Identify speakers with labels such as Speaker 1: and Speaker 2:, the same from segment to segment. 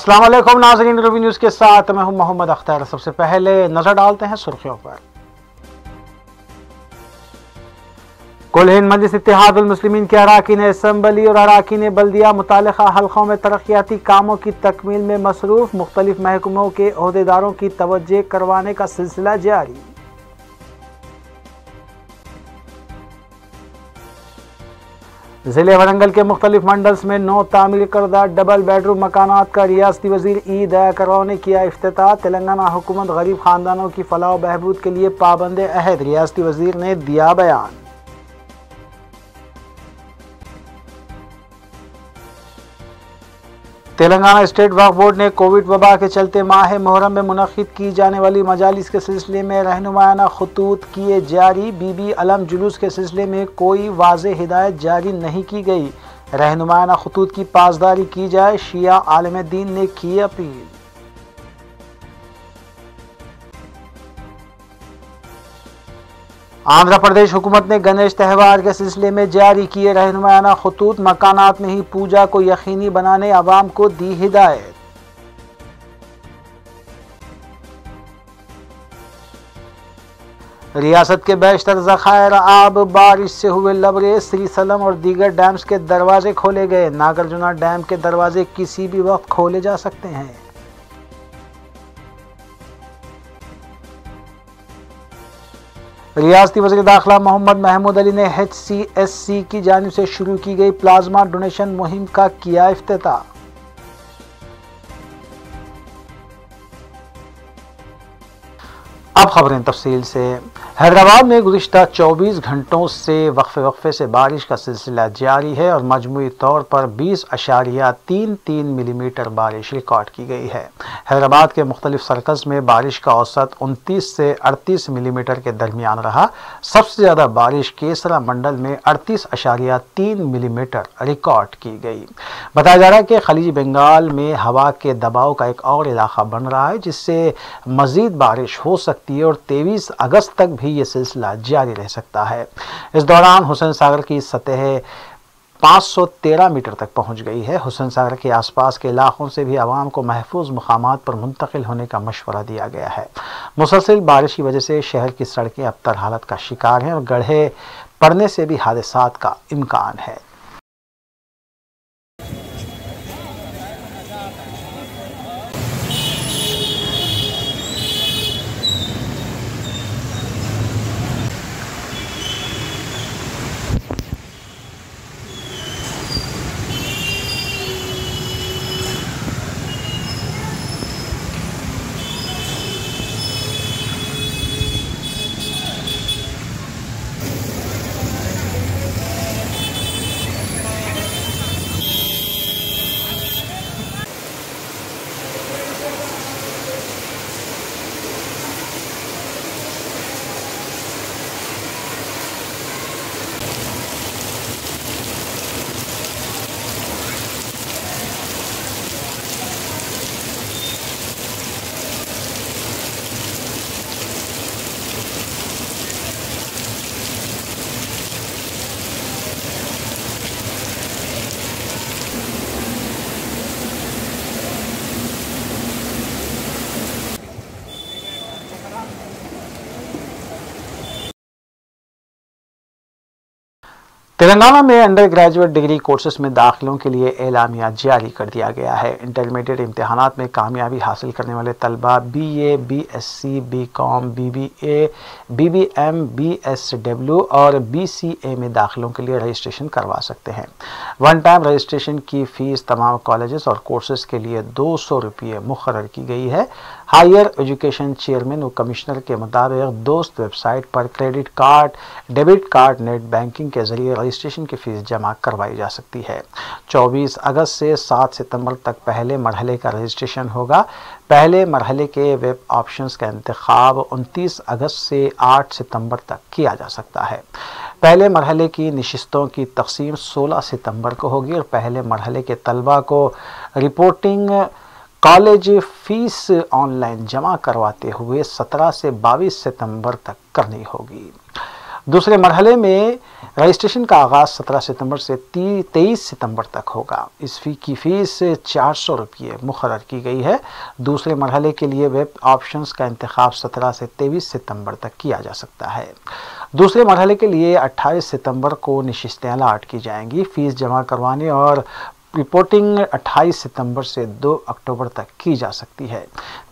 Speaker 1: अस्सलाम वालेकुम नाज़रीन, रवि न्यूज़ के साथ मैं हूं मोहम्मद अख्तर। सबसे पहले नजर डालते हैं सुर्खियों पर। कुल हिंद मजलिस इत्तेहादुल मुस्लिमीन के अराकीन असम्बली और अराकीन बल्दिया मुतालिका हल्कों में तरक्याती कामों की तकमील में मसरूफ, मुख्तलिफ महकमों के ओहदेदारों की तवज्जो करवाने का सिलसिला जारी। जिले वरंगल के मुख्तलिफ मंडल्स में 9 तामीर करदा डबल बेडरूम मकानात का रियासती वजीर ई दया करवाओ ने किया इफ्तिताह। तेलंगाना हुकूमत गरीब खानदानों की फलाह बहबूद के लिए पाबंद अहद, रियासती वजीर ने दिया बयान। तेलंगाना स्टेट वक्फ बोर्ड ने कोविड वबा के चलते माह मुहर्रम में मुनक्किद की जाने वाली मजालिस के सिलसिले में रहनुमायाना खतूत किए जारी। बीबी अलम जुलूस के सिलसिले में कोई वाज़ेह हिदायत जारी नहीं की गई। रहनुमायाना खतूत की पासदारी की जाए, शिया आलिम दीन ने की अपील। आंध्र प्रदेश हुकूमत ने गणेश त्यौहार के सिलसिले में जारी किए रहनुमायाना खतूत, मकानात में ही पूजा को यकीनी बनाने अवाम को दी हिदायत। रियासत के बेशतर ज़खायर आब बारिश से हुए लबरेज, श्रीसलम और दीगर डैम्स के दरवाजे खोले गए। नागार्जुना डैम के दरवाजे किसी भी वक्त खोले जा सकते हैं। रियासती वज़ीर दाखिला मोहम्मद महमूद अली ने HCSC की जानिब से शुरू की गई प्लाज्मा डोनेशन मुहिम का किया इफ्तिताह। अब खबरें तफसील से। हैदराबाद में गुज़िश्ता 24 घंटों से वक्फे से बारिश का सिलसिला जारी है और मजमूई तौर पर 20.33 मिलीमीटर बारिश रिकॉर्ड की गई है। हैदराबाद के मुख्तलिफ सर्कल्स में बारिश का औसत 29 से 38 मिलीमीटर के दरमियान रहा। सबसे ज़्यादा बारिश केसरा मंडल में 38.3 मिलीमीटर रिकॉर्ड की गई। बताया जा रहा है कि खलीज बंगाल में हवा के दबाव का एक और इलाका बन रहा है, जिससे मज़ीद बारिश हो सकती है और 23 अगस्त तक भी ये सिलसिला जारी रह सकता है। इस दौरान हुसैन सागर की सतह 513 मीटर तक पहुंच गई है। हुसैन सागर के आसपास के इलाकों से भी आवाम को महफूज मुकामात पर मुंतकिल होने का मशवरा दिया गया है। मुसलसल बारिश की वजह से शहर की सड़कें अबतर हालत का शिकार हैं और गड्ढे पड़ने से भी हादसात का इम्कान है। तेलंगाना में अंडर ग्रेजुएट डिग्री कोर्सेज में दाखिलों के लिए एलामिया जारी कर दिया गया है। इंटरमीडिएट इम्तहानात में कामयाबी हासिल करने वाले तलबा BA, BSc, BCom, BBA, BBM, BSW और BCA में दाखिलों के लिए रजिस्ट्रेशन करवा सकते हैं। वन टाइम रजिस्ट्रेशन की फ़ीस तमाम कॉलेजेस और कोर्सेज के लिए 200 रुपये मुकर्रर की गई है। हायर एजुकेशन चेयरमैन और कमिश्नर के मुताबिक दोस्त वेबसाइट पर credit card, debit card, net banking के जरिए रजिस्ट्रेशन की फ़ीस जमा करवाई जा सकती है। 24 अगस्त से 7 सितंबर तक पहले मरहले का रजिस्ट्रेशन होगा। पहले मरहले के वेब ऑप्शंस का इंतखाब 29 अगस्त से 8 सितंबर तक किया जा सकता है। पहले मरहले की नशिस्तों की तकसीम 16 सितंबर को होगी और पहले मरहले के तलबा को रिपोर्टिंग कॉलेज फ़ीस ऑनलाइन जमा करवाते हुए 17 से 22 सितंबर तक करनी होगी। दूसरे मरहले में रजिस्ट्रेशन का आगाज़ 17 सितंबर से 23 सितंबर तक होगा। इस फी की फ़ीस 400 रुपये मुकर्रर की गई है। दूसरे मरहले के लिए वेब ऑप्शंस का इंतखाब 17 से 23 सितंबर तक किया जा सकता है। दूसरे मरहले के लिए 28 सितंबर को नशिस्तें अलाट की जाएंगी। फ़ीस जमा करवाने और रिपोर्टिंग 28 सितंबर से 2 अक्टूबर तक की जा सकती है।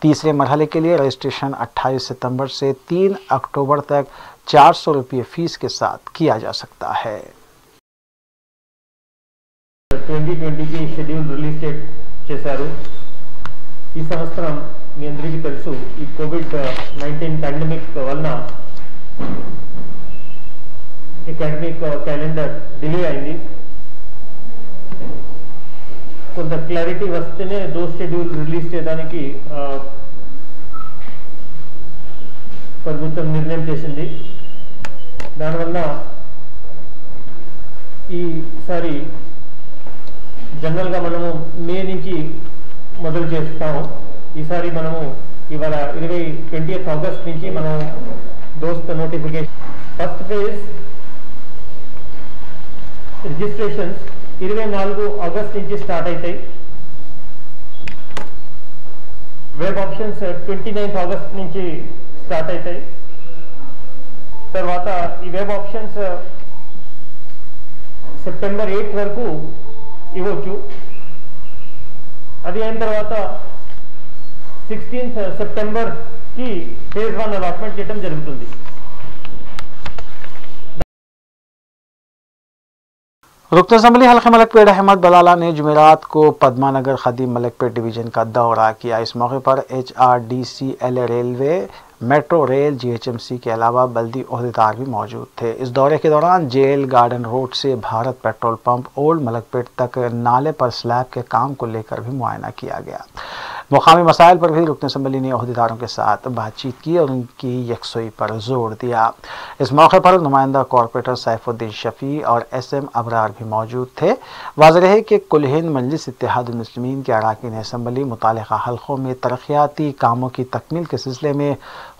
Speaker 1: तीसरे मरहले के लिए रजिस्ट्रेशन 28 सितंबर से 3 अक्टूबर तक 400 रुपये फ़ीस के साथ किया जा सकता है।
Speaker 2: 2020 की షెడ్యూల్ రిలీజ్ చేశారు। ఈ సంవత్సరం మీ అందరికీ తెలుసు ఈ కోవిడ్-19 పాండమిక్ వలన అకాడమిక్ క్యాలెండర్ డిలే అయింది। కొంత క్లారిటీ వస్తేనే దో షెడ్యూల్ రిలీజ్ చేయడానికి ప్రభుత్వం నిర్ణయం చేసింది। దానివల్ల ఈసారి జనరల్గా మనము మే నుంచి మొదలు చేస్తాము। ఈసారి మనము ఇవాళ 20 ఆగస్ట్ నుంచి మనం దోస్త్ notification first phase registrations 24 August నుంచి స్టార్ట్ అవుతాయి। వెబ్ ఆప్షన్స్ 29 ఆగస్ట్ నుంచి స్టార్ట్ అవుతాయి। తర్వాత ఈ వెబ్ ఆప్షన్స్ సెప్టెంబర్ 8 వరకు ఇవ్వచ్చు। అది అయిన తర్వాత 16 సెప్టెంబర్కి ఫేజ్ 1 అలాట్మెంట్ చేయడం జరుగుతుంది।
Speaker 1: रुकन असम्बली हल्के मलकपेट अहमद बलाला ने जुमेरात को पद्मानगर खदीम मलकपेट डिवीज़न का दौरा किया। इस मौके पर HRDCL railway, metro rail, GHMC के अलावा बल्दी ओहदेदार भी मौजूद थे। इस दौरे के दौरान जेल गार्डन रोड से Bharat petrol pump old Malakpet तक नाले पर स्लैब के काम को लेकर भी मुआयना किया गया। मुकामी मसाइल पर भी रुकन असम्बली ने ओहदेदारों के साथ बातचीत की और उनकी यकसुई पर जोर दिया। इस मौके पर नुमाइंदा कॉरपोरेटर सैफुद्दीन शफी और SM अबरार भी मौजूद थे। वाज़ेह है कि कुल हिंद मजलिस इत्तेहादुल मुस्लिमीन के अरकान असम्बली मुतालिका हल्कों में तरक्याती कामों की तकमील के सिलसिले में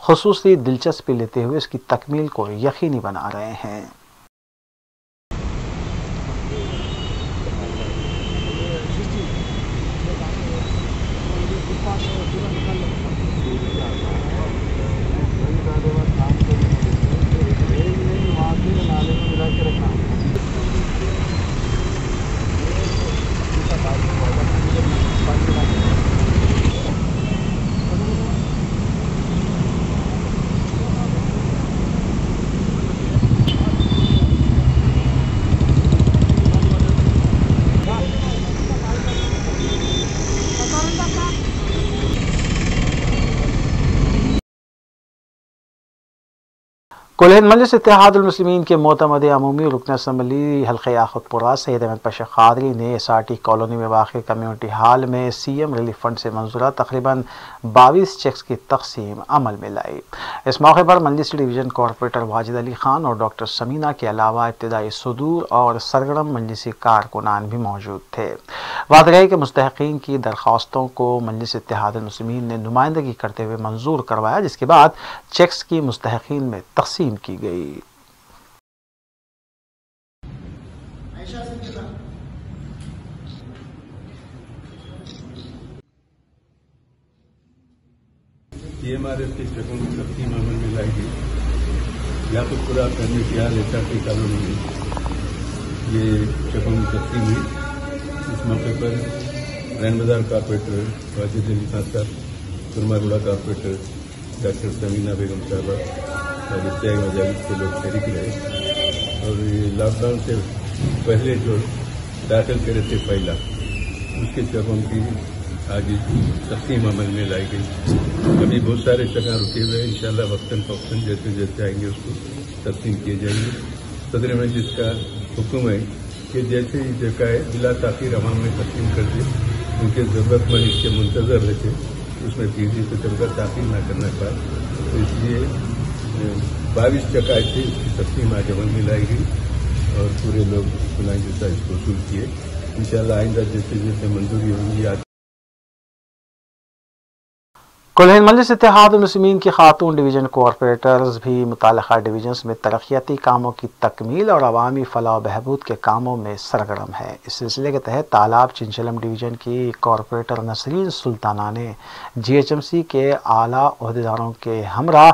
Speaker 1: खुसूसी दिलचस्पी लेते हुए इसकी तकमील को यकीनी बना रहे हैं। कुल हिंद मजलिस इत्तेहादुल मुस्लिमीन के मोतमद अमूमी रुकन असम्बली हल्के याकुतपुरा सैयद अहमद पाशा कादरी ने SRT कॉलोनी में वाक़ कम्यूनिटी हॉल में CM रिलीफ फंड से मंजूरा तकरीबन 22 चेक्स की तकसीम अमल में लाई। इस मौके पर मजलिस डिवीज़न कॉरपोरेटर वाजिद अली खान और डॉक्टर समीना के अलावा इब्तदाई सदूर और सरगर्म मजलिसी कारकुनान भी मौजूद थे। वाज़ेह है कि मुस्तहिक़ीन की दरख्वास्तों को मजलिस इत्तेहादुल मुस्लिमीन ने नुमाइंदगी करते हुए मंजूर करवाया, जिसके बाद चेक्स की मुस्तहिक़ीन में तकसीम की गई।
Speaker 3: TMRS के चकों की तकसीम अमल में लाई गई। Yakutpura community hall SRT colony में ये चकों की तकसीम हुई। इस मौके पर रैन बाजार कॉरपोरेटर वाजिद अली खान साहब, सुरमागुड़ा कॉरपोरेटर डॉक्टर समीना बेगम साहबा और इत्यादि मजालिस के लोग शरीक रहे। और ये लॉकडाउन से पहले जो दाखिल करे थे पहला, उसके चकों की आज तकसीम अमल में लाई गई। अभी बहुत सारे चका रुके हुए हैं, इंशाल्लाह वक्तन फक्तन जैसे जैसे आएंगे उसको तकसीम किए जाएंगे। सदर मजलिस का हुक्म है कि जैसे ही जगह है बिला ताखीर अवाम में तकसीम कर दे। उनके ज़रूरतमंद इसके मुंतजर रहते, उसमें फीसदी किस्म का ताखीर न करना पाए। तो इसलिए 22 चका ऐसे इसकी तकसीम आज अमल में लाई गई और पूरे लोग बुलाएं जैसा इसको वसूल किए। इंशाल्लाह आइंदा जैसे जैसे मंजूरी होगी।
Speaker 1: कुल मजलिस इत्तेहाद मुस्लिमीन की खातून डिवीज़न कॉरपोरेटर्स भी मुताल्लिक़ा डिवीज़न्स में तरक्याती कामों की तकमील और अवामी फलाह बहबूद के कामों में सरगर्म है। इस सिलसिले के तहत तालाब चिंचलम डिवीज़न की कॉरपोरेटर नसरीन सुल्ताना ने GHMC के आला ओहदेदारों के हमरा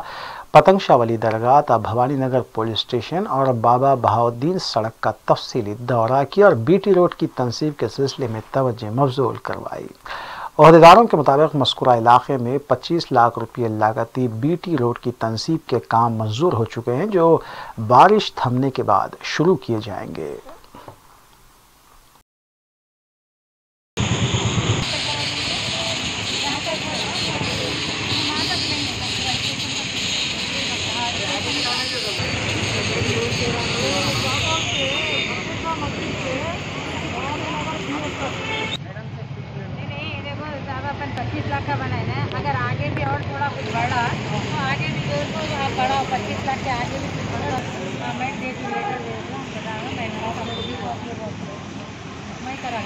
Speaker 1: पतंग शाह वली दरगाह ता भवानी नगर पुलिस स्टेशन और बाबा बहाउद्दीन सड़क का तफसीली दौरा किया और BT रोड की तनसीब के सिलसिले में तवज्जो मबजूल करवाई। ओहदेदारों के मुताबिक मस्कुरा इलाके में 25 लाख रुपये लागती BT रोड की तनसीब के काम मंजूर हो चुके हैं, जो बारिश थमने के बाद शुरू किए जाएंगे।
Speaker 4: अपन 25 लाख का बनाए ना, अगर आगे भी और थोड़ा कुछ बढ़ा तो आगे भी जो आप बढ़ाओ 25 लाख के आगे भी कुछ बढ़ा मैं दे दूँ लेटर दे दूँ मैं करा।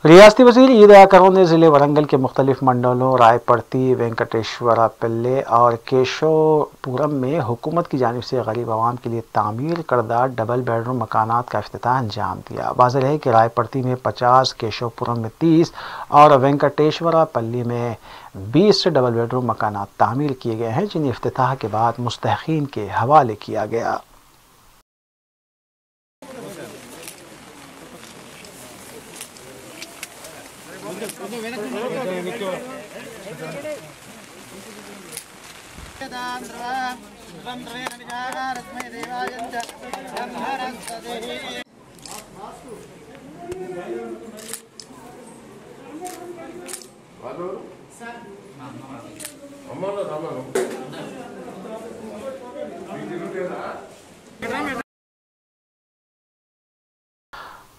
Speaker 1: रियासती वज़ीर ईद करों ने ज़िले वरंगल के मुख्तलिफ मंडलों रायपड़ती, वेंकटेश्वरा पिल्ले और केशवपुरम में हुकूमत की जानिब से गरीब आवाम के लिए तामीर करदा डबल बेडरूम मकानात का इफ्तिताह अंजाम दिया। वाज़ेह है कि रायपड़ती में 50, केशवपुरम में 30 और वेंकटेश्वरा पल्ली में 20 डबल बेडरूम मकानात तामीर किए गए हैं, जिन्हें इफ्तिताह के बाद मुस्तहिकीन के हवाले किया गया।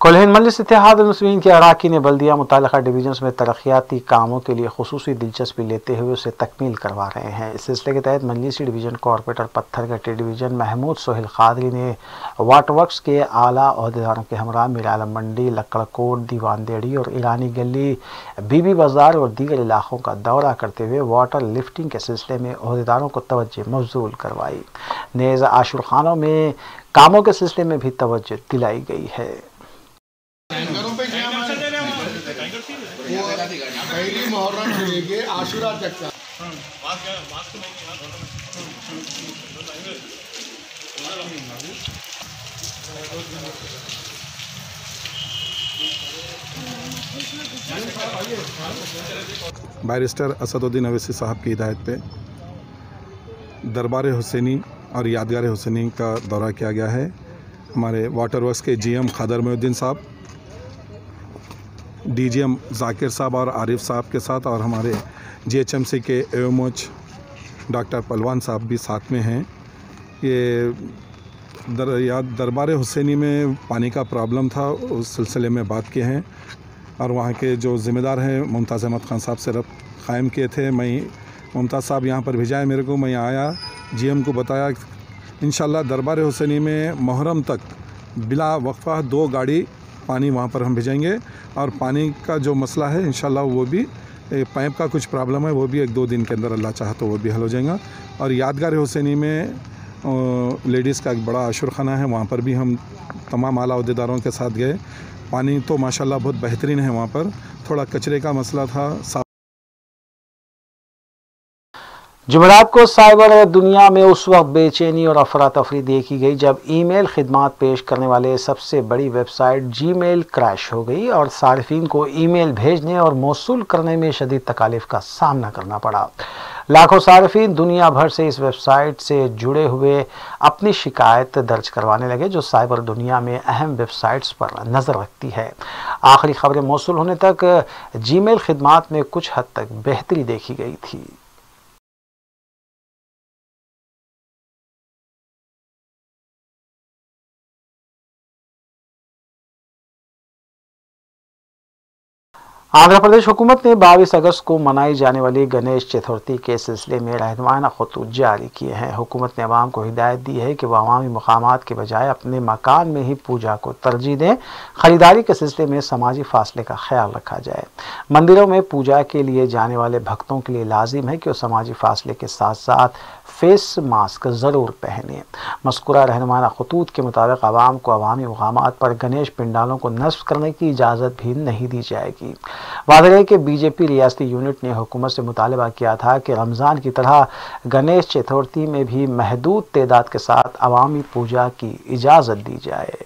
Speaker 1: कुल हिंद मजलिस इत्तेहाद मुस्लिमीन के अराकीन बल्दिया मुताल्लिक़ा डिवीज़न्स में तरक्याती कामों के लिए खुसूसी दिलचस्पी लेते हुए उसे तकमील करवा रहे हैं। इस सिलसिले के तहत मजलिसी division corporator Patthargatti division Mahmood Sohail Qadri ने वाटर वर्क्स के आला ओहदेदारों के हमरा मीरालम मंडी, लक्कड़कोट, दीवान देड़ी और ईरानी गली, बीबी बाज़ार और दीगर इलाकों का दौरा करते हुए वाटर लिफ्टिंग के सिलसिले में ओहदेदारों को तवज्जो मबजूल करवाई। नेज़ आशुर खानों में कामों के सिलसिले में भी तवज्जो दिलाई गई है।
Speaker 5: पहली मुहर्रम से लेके आशुरा तक का
Speaker 6: बैरिस्टर असदुद्दीन अवैसी साहब की हिदायत पे दरबार हुसैनी और यादगार हुसैनी का दौरा किया गया है। हमारे वाटर वर्क्स के GM खदर मोहुद्दीन साहब, DGM जाकिर साहब और आरिफ साहब के साथ, और हमारे GHMC के AMOH डॉक्टर पलवान साहब भी साथ में हैं। ये दरबार हुसैनी में पानी का प्रॉब्लम था, उस सिलसिले में बात किए हैं और वहाँ के जो ज़िम्मेदार हैं मुमताज़ अहमद ख़ान साहब से रब्त कायम किए थे। मैं मुमताज़ साहब यहाँ पर भेजाए मेरे को, मैं आया, GM को बताया इंशाल्लाह दरबार हुसैनी में मुहर्रम तक बिला वक्फा 2 गाड़ी पानी वहाँ पर हम भेजेंगे और पानी का जो मसला है इंशाल्लाह वो भी पाइप का कुछ प्रॉब्लम है वो भी 1-2 दिन के अंदर अल्लाह चाहा तो वो भी हल हो जाएगा। और यादगार हुसैनी में लेडीज़ का एक बड़ा आशुर खाना है, वहाँ पर भी हम तमाम आला अहदेदारों के साथ गए। पानी तो माशाल्लाह बहुत बेहतरीन है, वहाँ पर थोड़ा कचरे का मसला था।
Speaker 1: जुमेरात को साइबर दुनिया में उस वक्त बेचैनी और अफरा तफरी देखी गई जब ईमेल खिदमात पेश करने वाले सबसे बड़ी वेबसाइट जीमेल क्रैश हो गई और सार्फिन को ईमेल भेजने और मौसूल करने में शदीद तकालीफ का सामना करना पड़ा। लाखों सार्फिन दुनिया भर से इस वेबसाइट से जुड़े हुए अपनी शिकायत दर्ज करवाने लगे, जो साइबर दुनिया में अहम वेबसाइट्स पर नज़र रखती है। आखिरी खबरें मौसूल होने तक जीमेल खिदमात में कुछ हद तक बेहतरी देखी गई थी। आंध्र प्रदेश हुकूमत ने 22 अगस्त को मनाई जाने वाली गणेश चतुर्थी के सिलसिले में रहनुमाना खतूत जारी किए हैं। हुकूमत ने अवाम को हिदायत दी है कि वह अवामी मकामात के बजाय अपने मकान में ही पूजा को तरजीह दें। खरीदारी के सिलसिले में समाजी फासले का ख्याल रखा जाए। मंदिरों में पूजा के लिए जाने वाले भक्तों के लिए लाजिम है कि वो समाजी फासले के साथ साथ फेस मास्क ज़रूर पहने। मज़कूरा रहनुमाना खतूत के मुताबिक अवाम को अवामी मकामात पर गणेश पंडालों को नस्ब करने की इजाज़त भी नहीं दी जाएगी। वाज़ेह है कि बीजेपी रियासती यूनिट ने हुकूमत से मुतालबा किया था कि रमज़ान की तरह गणेश चतुर्थी में भी महदूद तादाद के साथ अवामी पूजा की इजाज़त दी जाए।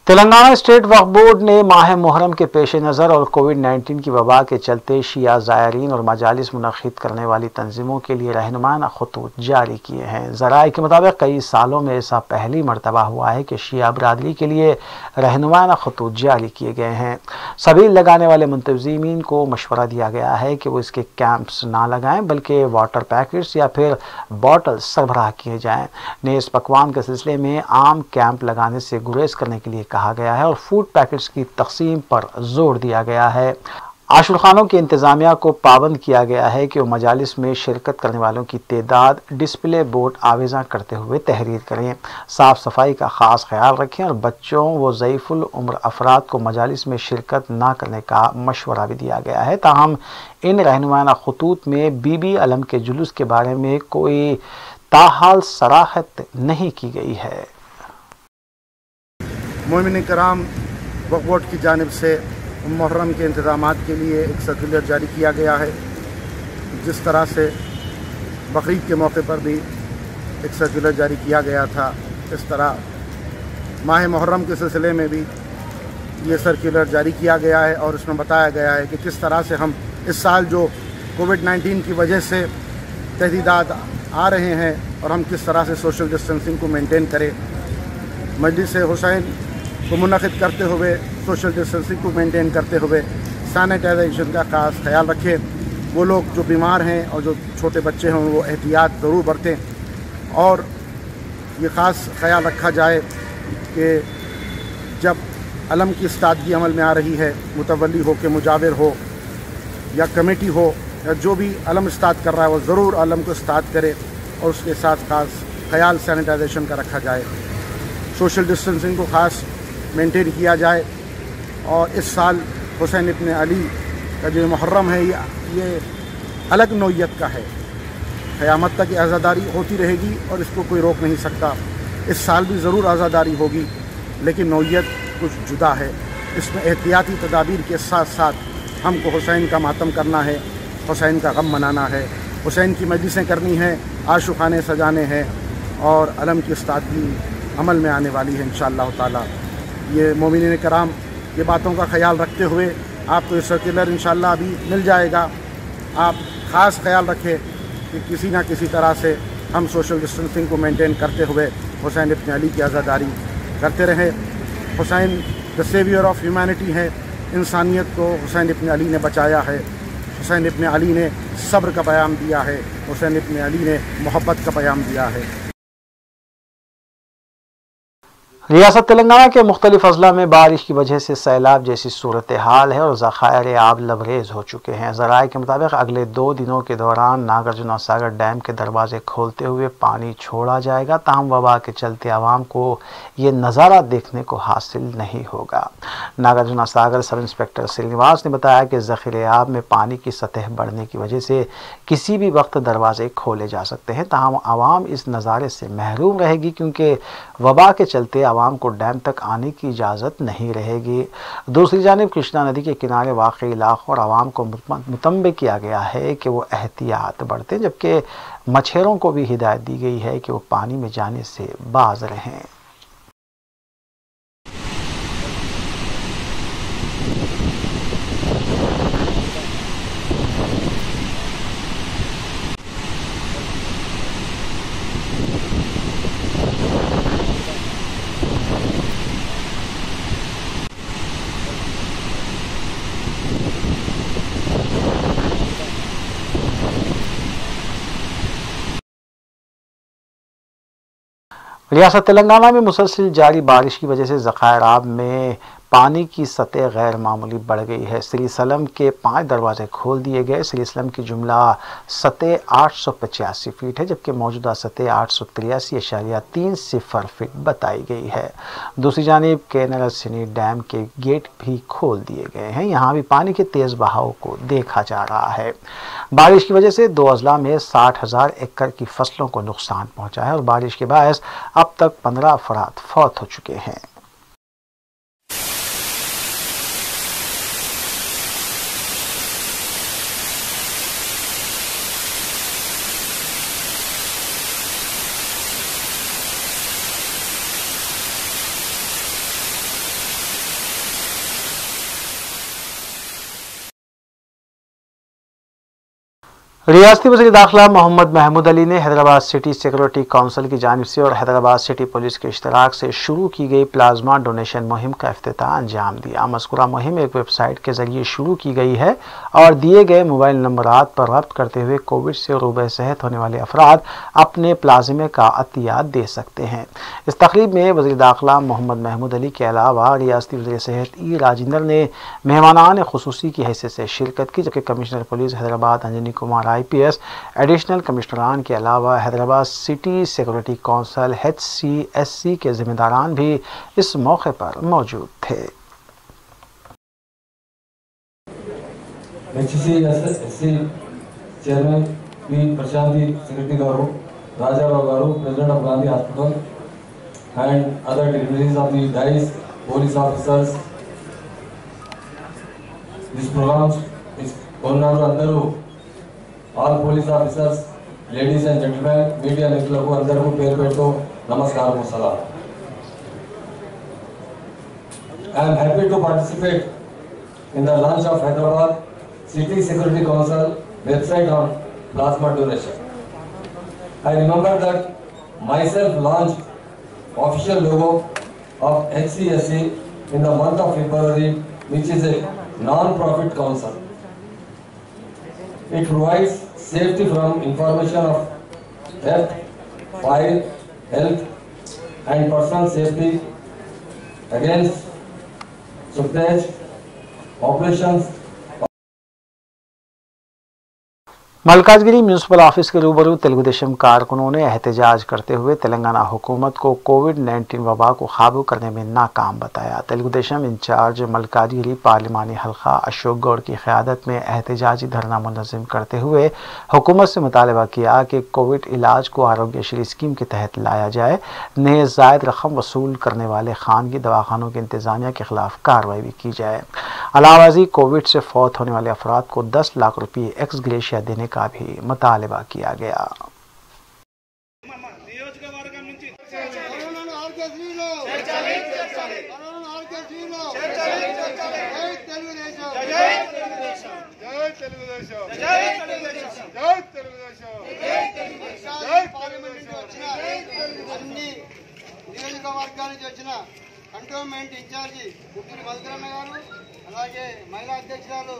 Speaker 1: तेलंगाना स्टेट वक्फ बोर्ड ने माह मुहर्रम के पेश नज़र और कोविड-19 की वबा के चलते शिया ज़ायरीन और मजालिस मुनक़िद करने वाली तंजीमों के लिए रहनुमाना खतूत जारी किए हैं। ज़राए के मुताबिक कई सालों में ऐसा पहली मरतबा हुआ है कि शिया बरादरी के लिए रहनुमाना खतूत जारी किए गए हैं। सभी लगाने वाले मुंतज़मीन को मशवरा दिया गया है कि वो इसके कैंप्स ना लगाएं, बल्कि वाटर पैकेट्स या फिर बॉटल्स सरबराह किए जाएँ। नेज़ पकवान के सिलसिले में आम कैंप लगाने से गुरेज करने के लिए कहा गया है और फूड पैकेट्स की तकसीम पर जोर दिया गया है। आशुर खानों की इंतजामिया को पाबंद किया गया है कि वो मजालिस में शिरकत करने वालों की तादाद डिस्प्ले बोर्ड आवेज़ा करते हुए तहरीर करें। साफ़ सफाई का ख़ास ख्याल रखें और बच्चों व ज़ईफ़ुल उम्र अफराद को मजालिस में शिरकत ना करने का मशवरा भी दिया गया है। ताहम इन रहनुमाना खतूत में बीबी अलम के जुलूस के बारे में कोई ताहाल सराहत नहीं की गई है।
Speaker 7: मोमिन कराम वक्फ बोर्ड की जानिब से मुहर्रम के इंतज़ामात के लिए एक सर्कुलर जारी किया गया है। जिस तरह से बकरीद के मौके पर भी एक सर्कुलर जारी किया गया था, इस तरह माह मुहर्रम के सिलसिले में भी ये सर्कुलर जारी किया गया है और उसमें बताया गया है कि किस तरह से हम इस साल जो कोविड-19 की वजह से तहदीदात आ रहे हैं और हम किस तरह से सोशल डिस्टेंसिंग को मेंटेन करें। मजलिस हुसैन को मुनक़िद करते हुए सोशल डिस्टेंसिंग को मेंटेन करते हुए सैनिटाइजेशन का ख़ास ख्याल रखें। वो लोग जो बीमार हैं और जो छोटे बच्चे हैं वो एहतियात ज़रूर बरतें और ये ख़ास ख्याल रखा जाए कि जब अलम की इस्तादगी अमल में आ रही है, मुतवल्ली हो के मुजाविर हो या कमेटी हो या जो भी अलम इस्ताद कर रहा है वो ज़रूर अलम को इस्ताद करे और उसके साथ ख़ास ख्याल सैनिटाइजेशन का रखा जाए। सोशल डिस्टेंसिंग को ख़ास मेंटेन किया जाए और इस साल हुसैन इब्न अली का जो मुहर्रम है ये अलग नौइयत का है। क़यामत तक आज़ादारी होती रहेगी और इसको कोई रोक नहीं सकता। इस साल भी ज़रूर आज़ादारी होगी, लेकिन नौइयत कुछ जुदा है। इसमें एहतियाती तदाबीर के साथ साथ हमको हुसैन का मातम करना है, हुसैन का गम मनाना है, हुसैन की मजलिसें करनी हैं, आशुखाने सजाने हैं और अलम की इस्तादगी अमल में आने वाली है इंशाअल्लाह ताला। ये मोमिनीन कराम ये बातों का ख्याल रखते हुए आपको ये सर्कुलर इंशाअल्लाह अभी मिल जाएगा। आप ख़ास ख्याल रखें कि किसी ना किसी तरह से हम सोशल डिस्टेंसिंग को मेंटेन करते हुए हुसैन इब्न अली की आज़ादारी करते रहें। Hussain the saviour of humanity है, इंसानियत को हुसैन इब्न अली ने बचाया है। हुसैन इब्न अली ने सब्र का पैगाम दिया है, हुसैन इब्न अली ने मोहब्बत का पैगाम दिया है।
Speaker 1: रियासत तेलंगाना के मुख्तलिफ अजला में बारिश की वजह से सैलाब जैसी सूरत हाल है और ज़खायर आब लबरेज हो चुके हैं। ज़राए के मुताबिक अगले 2 दिनों के दौरान नागार्जुन सागर डैम के दरवाजे खोलते हुए पानी छोड़ा जाएगा। ताहम वबा के चलते आवाम को ये नज़ारा देखने को हासिल नहीं होगा। नागार्जुन सागर सब इंस्पेक्टर श्रीनिवास ने बताया कि ज़ख़ीरे आब में पानी की सतह बढ़ने की वजह से किसी भी वक्त दरवाजे खोले जा सकते हैं। ताहम आवाम इस नज़ारे से महरूम रहेगी, क्योंकि वबा के चलते आवाम को डैम तक आने की इजाज़त नहीं रहेगी। दूसरी जानिब कृष्णा नदी के किनारे वाक़ई इलाक़ों और आवाम को मुतंबे किया गया है कि वो एहतियात बरतें, जबकि मछेरों को भी हिदायत दी गई है कि वो पानी में जाने से बाज रहें। रियासत तेलंगाना में मुसलसल जारी बारिश की वजह से ज़खायर आब में पानी की सतह गैर मामूली बढ़ गई है। श्रीसलम के 5 दरवाजे खोल दिए गए। श्रीसलम की जुमला सतह 885 फीट है, जबकि मौजूदा सतह 883.30 फीट बताई गई है। दूसरी जानिब केनरसिनी डैम के गेट भी खोल दिए गए हैं। यहाँ भी पानी के तेज़ बहाव को देखा जा रहा है। बारिश की वजह से 2 अजला में 60,000 एकड़ की फसलों को नुकसान पहुँचा है और बारिश के बायस अब तक 15 अफराद फौत हो चुके हैं। रियासती वज़ीर दाखिला मोहम्मद महमूद अली ने हैदराबाद सिटी सिक्योरिटी काउंसिल की जानिब से और हैदराबाद सिटी पुलिस के इश्तराक से शुरू की गई प्लाज्मा डोनेशन मुहिम का इफ्तिताह अंजाम दिया। मज़कूरा मुहिम एक वेबसाइट के जरिए शुरू की गई है और दिए गए मोबाइल नंबरात पर रब्त करते हुए कोविड से रूबे सेहत होने वाले अफराद अपने प्लाज्मे का अतिया दे सकते हैं। इस तकरीब में वज़ीर दाखिला मोहम्मद महमूद अली के अलावा रियासती वज़ीर सेहत ई राजेंद्र ने मेहमानान खुसूसी की हैसियत से शिरकत की, जबकि commissioner police Hyderabad Anjani Kumar IPS, additional कमिश्नरान के अलावा Hyderabad city security council HCSC के जिम्मेदारान भी इस मौके पर मौजूद थे।
Speaker 8: HCSC chairman P Prashanthi secretary garu, Rajarao garu, president of Gandhi hospital and other dignitaries of the DICE, police officers. This program is Honnaru Andaru, all police officers, ladies and gentlemen, media మిత్రులకు అందరికీ పేరు పెడుతూ నమస్కారం సలాం. I am happy to participate in the launch of Hyderabad City Security Council website on plasma donation. I remember that myself launched official logo of HCSC in the month of February, which is a non-profit council. It provides safety from information of theft, fire, health and personal safety against subterfuge operations.
Speaker 1: Malkajgiri municipal office के रूबरू तेलुगुदेशम कारकुनों ने एहतजाज करते हुए तेलंगाना हुकूमत को कोविड-19 वबा को काबू करने में नाकाम बताया। तेलुगुदेशम इंचार्ज मलकाजगिरी पार्लिमानी हल्का अशोक गौड़ की क़यादत में एहतजाजी धरना मुनज़्ज़म करते हुए हुकूमत से मुतालबा किया कि कोविड इलाज को आरोग्यश्री स्कीम के तहत लाया जाए। नेज़ ज़ायद रकम वसूल करने वाले खानगी दवाखानों के इंतज़ामिया के खिलाफ कार्रवाई भी की जाए। अलावाज़ी कोविड से फौत होने वाले अफराद को 10 लाख रुपये एक्स ग्रेशिया देने का भी मुतालबा किया गया।
Speaker 9: కంటోన్మెంట్ ఇన్ఛార్జి గుంటూరు మధురమ్మ గారు, అలాగే మహిళా అధ్యక్షురాలు।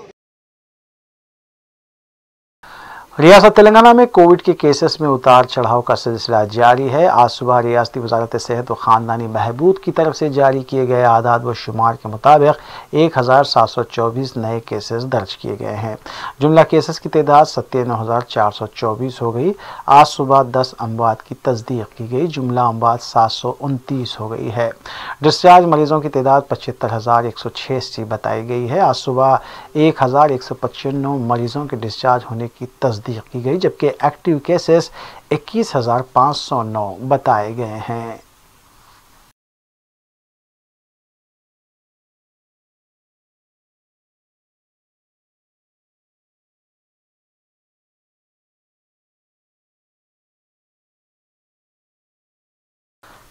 Speaker 1: रियासत तेलंगाना में कोविड के केसेस में उतार चढ़ाव का सिलसिला जारी है। आज सुबह रियासती वजारत सेहत व ख़ानदानी बहबूद की तरफ से जारी किए गए आदाद व शुमार के मुताबिक 1724 नए केसेस दर्ज किए गए हैं। जुमला केसेस की तादाद 97,424 हो गई। आज सुबह 10 अमवात की तस्दीक की गई। जुमला अमवात 729 हो गई है। डिस्चार्ज मरीजों की तादाद 75,186 बताई गई है। आज सुबह 1,195 मरीजों के डिस्चार्ज होने की तस्दीक की गई, जबकि एक्टिव केसेस 21,509 बताए गए हैं।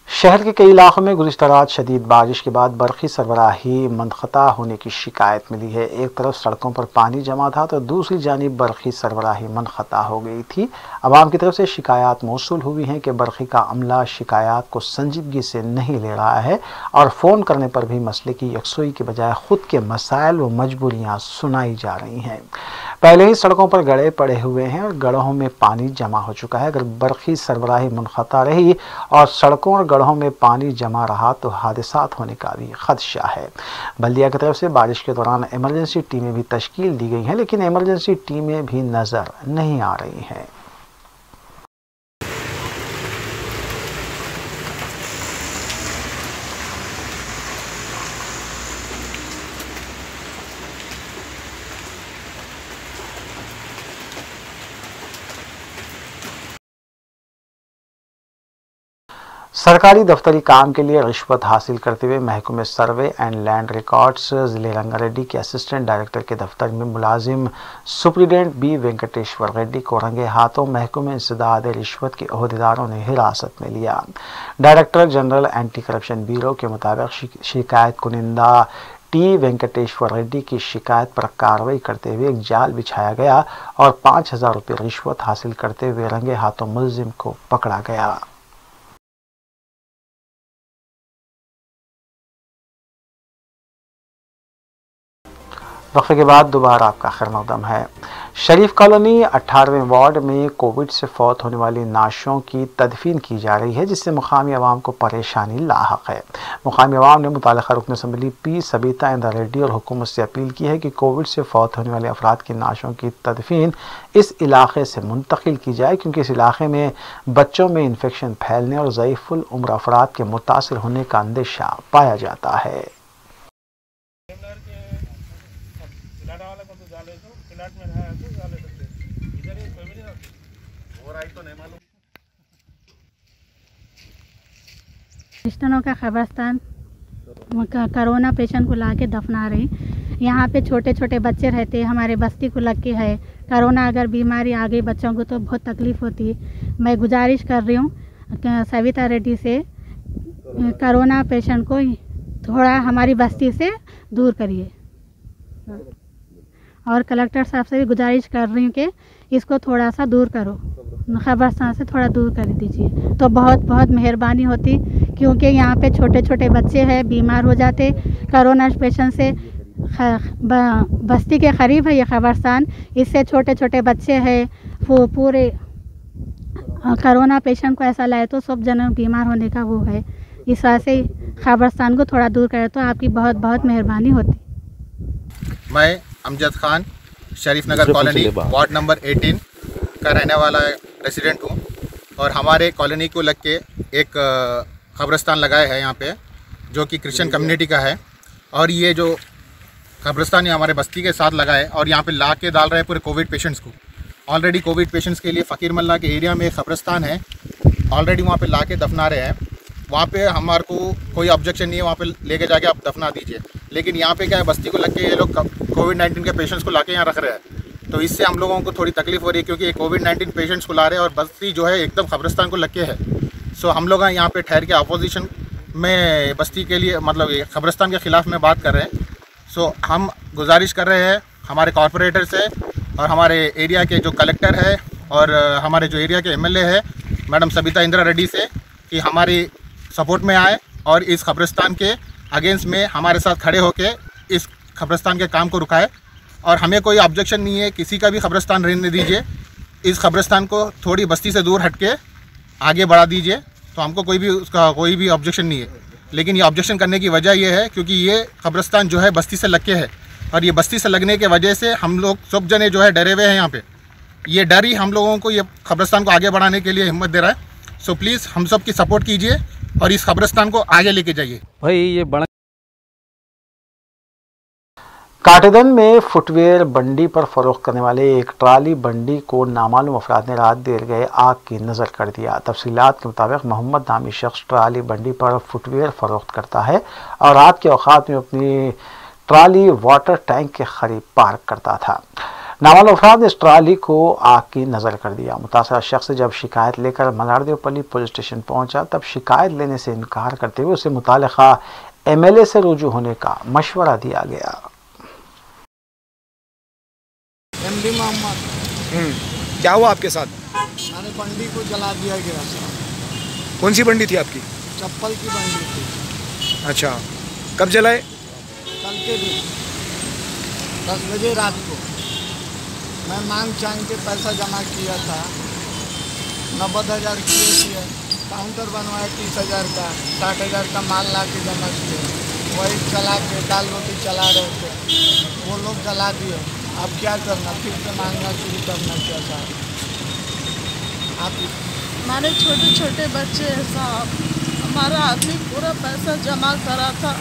Speaker 1: शहर के कई इलाकों में गुज़िश्ता रात शदीद बारिश के बाद बरक़ी सरबराही मुनक़ता होने की शिकायत मिली है। एक तरफ सड़कों पर पानी जमा था तो दूसरी जानिब बरक़ी सरबराही मुनक़ता हो गई थी। अवाम की तरफ से शिकायत मौसूल हुई हैं कि बरक़ी का अमला शिकायत को संजीदगी से नहीं ले रहा है और फ़ोन करने पर भी मसले की यकसुई के बजाय ख़ुद के मसाइल व मजबूरियाँ सुनाई जा रही हैं। पहले ही सड़कों पर गड्ढे पड़े हुए हैं और गड्ढों में पानी जमा हो चुका है। अगर बरक़ी सरबराही मुनक़ता रही और सड़कों और गड्ढों में पानी जमा रहा तो हादसात होने का भी खदशा है। बल्दिया की तरफ से बारिश के दौरान इमरजेंसी टीमें भी तश्कील दी गई हैं, लेकिन इमरजेंसी टीमें भी नज़र नहीं आ रही हैं। सरकारी दफ्तरी काम के लिए रिश्वत हासिल करते हुए महकमे सर्वे एंड लैंड रिकॉर्ड्स जिले रंगारेड्डी के असिस्टेंट डायरेक्टर के दफ्तर में मुलाजिम सुप्रिटेंडेंट बी वेंकटेश्वर रेड्डी को रंगे हाथों महकमे इंसदाद रिश्वत के ओहदेदारों ने हिरासत में लिया। Director general anti corruption bureau के मुताबिक शिकायत कुनिंदा टी वेंकटेश्वर रेड्डी की शिकायत पर कार्रवाई करते हुए एक जाल बिछाया गया और 5,000 रुपये रिश्वत हासिल करते हुए रंगे हाथों मुलजिम को पकड़ा गया। वक्फे के बाद दोबारा आपका खैरमक़दम है। शरीफ कॉलोनी 18वें वार्ड में कोविड से फौत होने वाली नाशों की तदफीन की जा रही है, जिससे मुकामी अवाम को परेशानी लाहक है। मुकामी अवाम ने मुतालिका रुकन असम्बली पी सबीता इंद्रा रेड्डी और हुकूमत से अपील की है कि कोविड से फौत होने वाले अफराद की नाशों की तदफीन इस इलाके से मुंतकिल की जाए, क्योंकि इस इलाके में बच्चों में इन्फेक्शन फैलने और ज़ईफ़ुल उम्र अफराद के मुतासिर होने का अंदेशा पाया जाता है।
Speaker 10: क्रिश्चनों का कब्रिस्तान कोरोना पेशेंट को ला के दफना रहे। यहाँ पे छोटे छोटे बच्चे रहते हैं, हमारे बस्ती को लग के है कोरोना। अगर बीमारी आ गई बच्चों को तो बहुत तकलीफ़ होती है। मैं गुजारिश कर रही हूँ सविता रेड्डी से कोरोना पेशेंट को थोड़ा हमारी बस्ती से दूर करिए, और कलेक्टर साहब से भी गुजारिश कर रही हूँ कि इसको थोड़ा सा दूर करो, कब्रिस्तान से थोड़ा दूर कर दीजिए तो बहुत बहुत मेहरबानी होती, क्योंकि यहाँ पे छोटे छोटे बच्चे हैं बीमार हो जाते कोरोना पेशेंट से। बस्ती के करीब है ये कब्रिस्तान, इससे छोटे छोटे बच्चे हैं, पूरे कोरोना पेशेंट को ऐसा लाए तो सब जनों बीमार होने का वो है। इस वजह से कब्रिस्तान को थोड़ा दूर करें तो आपकी बहुत बहुत मेहरबानी होती।
Speaker 11: मैं अमजद खान शरीफ नगर कॉलोनी वार्ड नंबर 18 का रहने वाला रेसिडेंट हूँ, और हमारे कॉलोनी को लग के एक कब्रिस्तान लगाया है यहाँ पे, जो कि क्रिश्चियन कम्युनिटी का है। और ये जो कब्रिस्तान है हमारे बस्ती के साथ लगा है, और यहाँ पे ला के डाल रहे हैं पूरे कोविड पेशेंट्स को। ऑलरेडी कोविड पेशेंट्स के लिए फ़कीर मल्ला के एरिया में एक कब्रिस्तान है, ऑलरेडी वहाँ पे ला के दफना रहे हैं। वहाँ पे हमारे को कोई ऑब्जेक्शन नहीं है, वहाँ पे लेके जाके आप दफना दीजिए। लेकिन यहाँ पे क्या है, बस्ती को लग के ये लोग कोविड-19 के पेशेंट्स को लाके यहाँ रख रहे हैं, तो इससे हम लोगों को थोड़ी तकलीफ हो रही है, क्योंकि ये कोविड-19 पेशेंट्स को ला रहे हैं और बस्ती जो है एकदम कब्रिस्तान को लग के है। सो हम लोग यहाँ पे ठहर के अपोजिशन में बस्ती के लिए, मतलब ये कब्रिस्तान के ख़िलाफ़ में बात कर रहे हैं। सो हम गुजारिश कर रहे हैं हमारे कॉरपोरेटर से और हमारे एरिया के जो कलेक्टर है और हमारे जो एरिया के MLA है मैडम सबिता इंदिरा रेड्डी से, कि हमारी सपोर्ट में आए और इस कब्रिस्तान के अगेंस्ट में हमारे साथ खड़े होकर इस कब्रिस्तान के काम को रुकाए। और हमें कोई ऑब्जेक्शन नहीं है, किसी का भी कब्रिस्तान रहने दीजिए, इस कब्रिस्तान को थोड़ी बस्ती से दूर हट के आगे बढ़ा दीजिए, तो हमको कोई भी ऑब्जेक्शन नहीं है। लेकिन ये ऑब्जेक्शन करने की वजह यह है क्योंकि ये कब्रिस्तान जो है बस्ती से लग के है, और ये बस्ती से लगने के वजह से हम लोग सब जने जो है डरे हुए हैं यहाँ पे। ये डर ही हम लोगों को ये कब्रिस्तान को आगे बढ़ाने के लिए हिम्मत दे रहा है। सो प्लीज़ हम सब की सपोर्ट कीजिए और इस कब्रिस्तान को आगे लेके जाइए।
Speaker 12: भाई ये बड़ा
Speaker 1: काटेदन में फुटवेयर बंडी पर फरोख्त करने वाले एक ट्राली बंडी को नामालूम अफराद ने रात देर गए आग की नज़र कर दिया। तफसीलात के मुताबिक मोहम्मद नामी शख्स ट्राली बंडी पर फुटवेयर फरोख्त करता है और रात के औकात में अपनी ट्राली वाटर टैंक के करीब पार्क करता था। नामालूम अफराद ने इस ट्राली को आग की नज़र कर दिया। मुतासरा शख्स जब शिकायत लेकर मलारदेवपल्ली पुलिस स्टेशन पहुंचा तब शिकायत लेने से इनकार करते हुए उसे मुतालिका MLA से रुजू होने का मशवरा दिया गया।
Speaker 9: MD मोहम्मद।
Speaker 12: क्या हुआ आपके साथ?
Speaker 9: मैंने बंडी को जला दिया गया।
Speaker 12: कौन सी बंडी थी आपकी?
Speaker 9: चप्पल की बंडी थी।
Speaker 12: अच्छा, कब जलाए?
Speaker 9: कल के दिन 10 बजे रात को। मैं मांग चांग के पैसा जमा किया था, 90,000 किए थे, काउंटर बनवाया 30,000 का, 60,000 का माल ला के जमा किए, वही चला के दाल रोटी चला रहे थे, वो लोग जला दिए। अब क्या करना, फिर से मांगना शुरू करना क्या साहब? आप
Speaker 13: हमारे छोटे छोटे बच्चे हैं साहब, हमारा आदमी पूरा पैसा जमा करा था,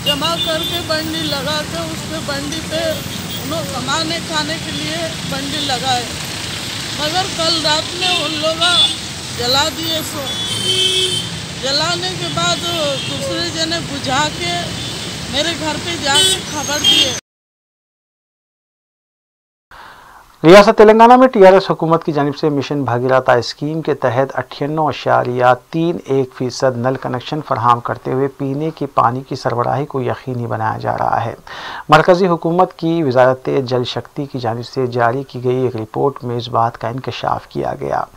Speaker 13: जमा करके बंडी लगा के उसके बंडी पे उन्होंने कमाने खाने के लिए बंडी लगाए, मगर कल रात में उन लोग जला दिए। सो जलाने के बाद दूसरे जने बुझा के मेरे घर पे जाके खबर दिए।
Speaker 1: रियासत तेलंगाना में टीआरएस हुकूमत की जानिब से मिशन भागीरथ स्कीम के तहत 98.31% नल कनेक्शन फराहम करते हुए पीने के पानी की सरबराही को यकीनी बनाया जा रहा है। मरकज़ी हुकूमत की वजारत जल शक्ति की जानिब से जारी की गई एक रिपोर्ट में इस बात का इंकशाफ किया गया।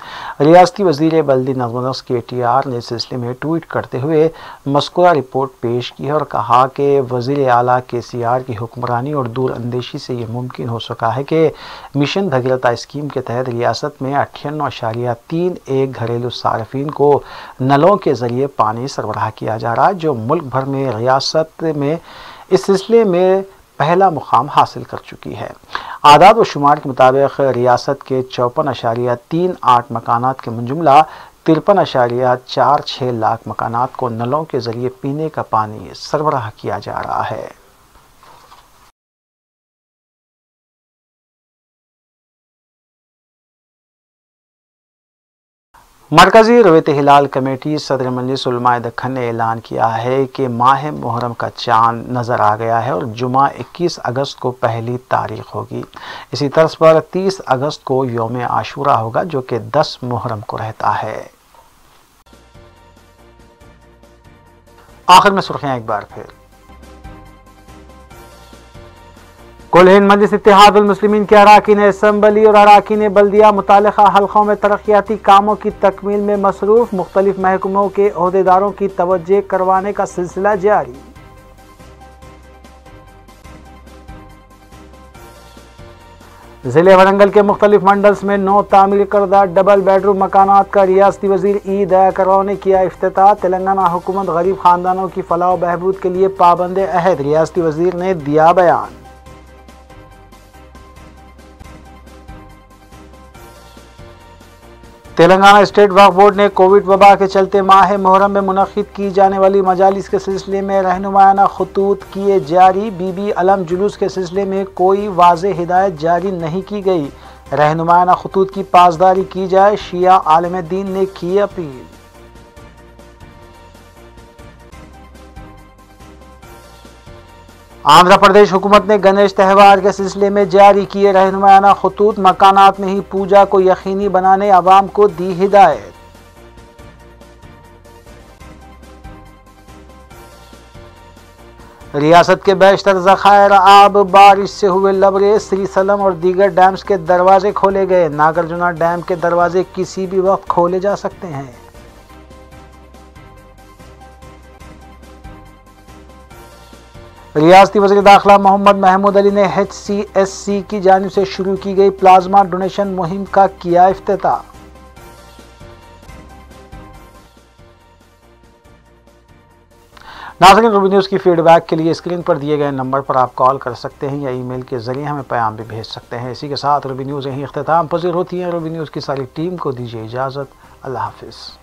Speaker 1: रियासती वज़ीर बल्दी नज़्म KTR ने इस सिलसिले में ट्वीट करते हुए मज़कूरा रिपोर्ट पेश की है और कहा कि वज़ीर आला KCR की हुक्मरानी और दूर अंदेशी से ये मुमकिन हो सका है कि मिशन भगीरथ स्कीम के तहत रियासत में 98.31 घरेलू सार्फिन को नलों के ज़रिए पानी सरबराह किया जा रहा है, जो मुल्क भर में रियासत में इस सिलसिले में पहला मुकाम हासिल कर चुकी है। आदाद व शुमार के मुताबिक रियासत के 54.38 मकानात के मुंजुमला 53.46 लाख मकानात को नलों के ज़रिए पीने का पानी सरबराह किया जा रहा है। मरकज़ी रवैयत हिलाल कमेटी सदर मजलिस उलमाए दक्खन ने ऐलान किया है कि माह मुहर्रम का चांद नज़र आ गया है और जुमा 21 अगस्त को पहली तारीख होगी। इसी तर्ज पर 30 अगस्त को यौम आशूरा होगा, जो कि 10 मुहर्रम को रहता है। आखिर में सुर्खियां एक बार फिर। कुल हिंद मजलिस इत्तेहादुल मुस्लिमीन के अराकीन असम्बली और अराकीन बल्दिया मुतालिका हल्कों में तरक्याती कामों की तकमील में मसरूफ, मुख्तलिफ महकमों के ओहदेदारों की तवज्जो करवाने का सिलसिला जारी। ज़िले वरंगल के मुख्तलिफ मंडल्स में 9 तामीर करदा डबल बेडरूम मकानात का रियासती वज़ीर ई दया करवाओ ने किया इफ्तिताह। तेलंगाना हुकूमत गरीब खानदानों की फलाह व बहबूद के लिए पाबंद अहद, रियासती वज़ीर ने दिया बयान। तेलंगाना स्टेट वक्फ बोर्ड ने कोविड वबा के चलते माह मुहर्रम में मुनक़िद की जाने वाली मजालिस के सिलसिले में रहनुमायाना खुतूत किए जारी। बीबी अलम जुलूस के सिलसिले में कोई वाज़ेह हिदायत जारी नहीं की गई। रहनुमायाना खुतूत की पासदारी की जाए, शिया आलिम दीन ने की अपील। आंध्र प्रदेश हुकूमत ने गणेश त्यौहार के सिलसिले में जारी किए रहनुमायाना खुतूत, मकानात में ही पूजा को यकीनी बनाने अवाम को दी हिदायत। रियासत के बेशतर ज़खायर आब बारिश से हुए लबरेज, श्रीसलम और दीगर डैम्स के दरवाजे खोले गए। नागार्जुना डैम के दरवाजे किसी भी वक्त खोले जा सकते हैं। रियासती वज़ीर दाखिला मोहम्मद महमूद अली ने HCSC की जानिब से शुरू की गई प्लाज्मा डोनेशन मुहिम का किया इफ्तिताह। नाज़रीन, रूबी न्यूज़ की फीडबैक के लिए स्क्रीन पर दिए गए नंबर पर आप कॉल कर सकते हैं या ईमेल के जरिए हमें पैगाम भी भेज सकते हैं। इसी के साथ रूबी न्यूज़ यहीं इख्तिताम पज़ीर होती है। रूबी न्यूज़ की सारी टीम को दीजिए इजाज़त। अल्लाह हाफ़िज़।